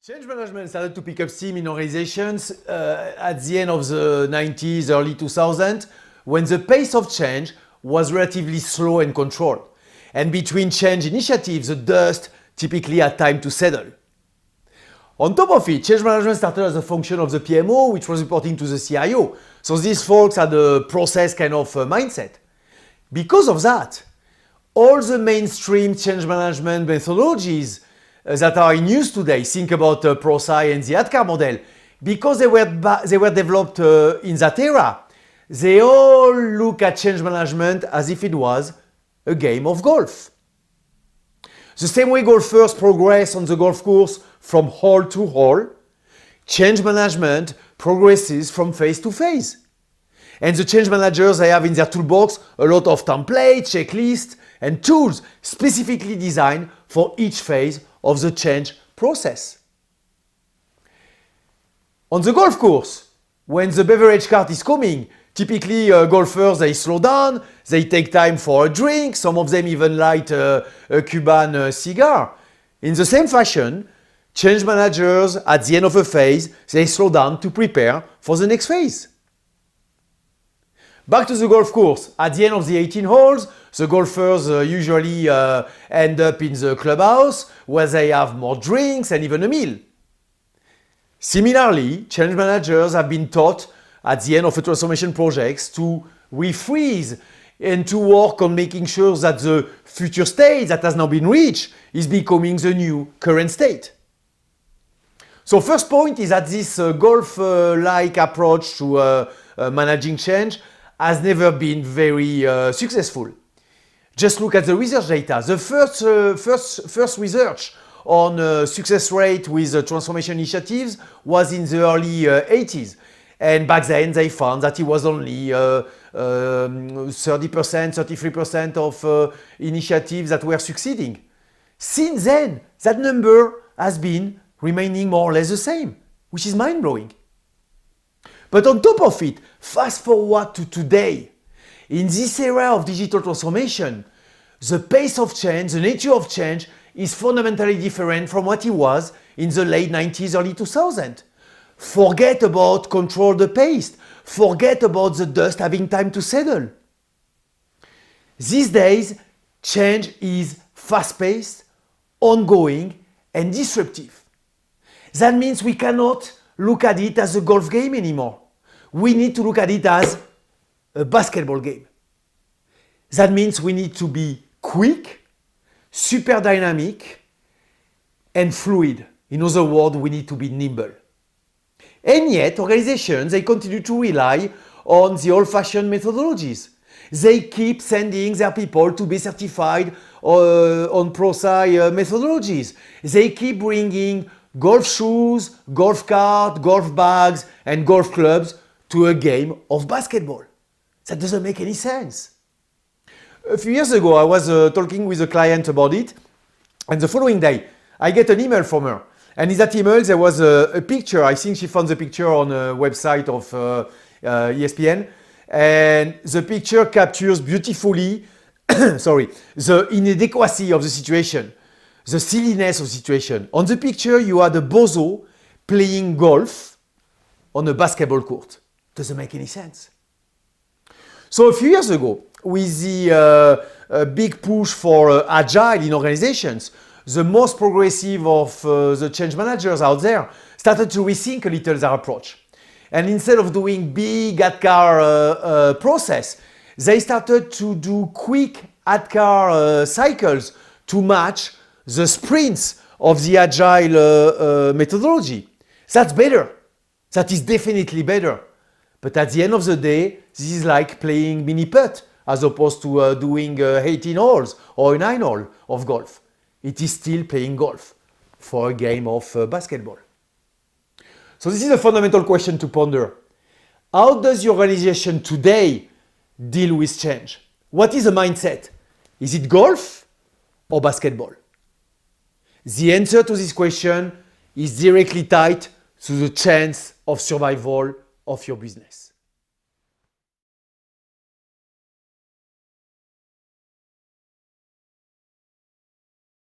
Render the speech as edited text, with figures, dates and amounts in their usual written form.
Change management started to pick up steam in organizations at the end of the 90s, early 2000s, when the pace of change was relatively slow and controlled. And between change initiatives, the dust typically had time to settle. On top of it, change management started as a function of the PMO, which was reporting to the CIO. So these folks had a process kind of mindset. Because of that, all the mainstream change management methodologies that are in use today, think about ProSci and the ADKAR model, because they were developed in that era, they all look at change management as if it was a game of golf. The same way golfers progress on the golf course from hole to hole, change management progresses from phase to phase. And the change managers, they have in their toolbox a lot of templates, checklists, and tools specifically designed for each phase of the change process. On the golf course, when the beverage cart is coming, typically golfers, they slow down, they take time for a drink, some of them even light a Cuban cigar. In the same fashion, change managers at the end of a phase, they slow down to prepare for the next phase. Back to the golf course. At the end of the 18 holes, the golfers usually end up in the clubhouse where they have more drinks and even a meal. Similarly, change managers have been taught at the end of a transformation project to refreeze and to work on making sure that the future state that has now been reached is becoming the new current state. So first point is that this golf-like approach to managing change has never been very successful. Just look at the research data. The first research on success rate with transformation initiatives was in the early 80s. And back then they found that it was only 30%, 33% of initiatives that were succeeding. Since then, that number has been remaining more or less the same, which is mind-blowing. But on top of it, fast forward to today. In this era of digital transformation, the pace of change, the nature of change is fundamentally different from what it was in the late 90s, early 2000s. Forget about control the pace. Forget about the dust having time to settle. These days, change is fast-paced, ongoing, and disruptive. That means we cannot look at it as a golf game anymore. We need to look at it as a basketball game. That means we need to be quick, super dynamic, and fluid. In other words, we need to be nimble. And yet, organizations, they continue to rely on the old-fashioned methodologies. They keep sending their people to be certified on ProSci methodologies. They keep bringing golf shoes, golf cart, golf bags, and golf clubs to a game of basketball. That doesn't make any sense. A few years ago, I was talking with a client about it, and the following day, I get an email from her. And in that email, there was a picture. I think she found the picture on a website of ESPN. And the picture captures beautifully the inadequacy of the situation, the silliness of the situation. On the picture, you had a bozo playing golf on a basketball court. Doesn't make any sense. So a few years ago, with the big push for agile in organizations, the most progressive of the change managers out there started to rethink a little their approach. And instead of doing big ADKAR process, they started to do quick ADKAR cycles to match the sprints of the agile methodology. That's better. That is definitely better. But at the end of the day, this is like playing mini putt as opposed to doing 18 holes or a 9 hole of golf. It is still playing golf for a game of basketball. So this is a fundamental question to ponder. How does your organization today deal with change? What is the mindset? Is it golf or basketball? The answer to this question is directly tied to the chance of survival of your business.